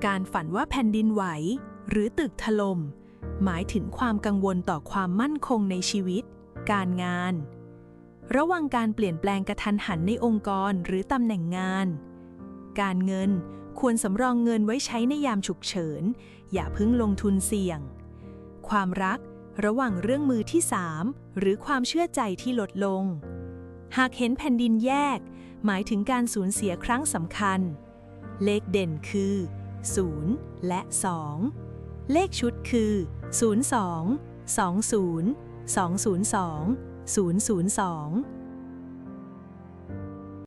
การฝันว่าแผ่นดินไหวหรือตึกถล่มหมายถึงความกังวลต่อความมั่นคงในชีวิตการงานระวังการเปลี่ยนแปลงกระทันหันในองค์กรหรือตำแหน่งงานการเงินควรสำรองเงินไว้ใช้ในยามฉุกเฉินอย่าเพิ่งลงทุนเสี่ยงความรักระหว่างเรื่องมือที่3หรือความเชื่อใจที่ลดลงหากเห็นแผ่นดินแยกหมายถึงการสูญเสียครั้งสำคัญเลขเด่นคือ0และ2เลขชุดคือ02 20 202 002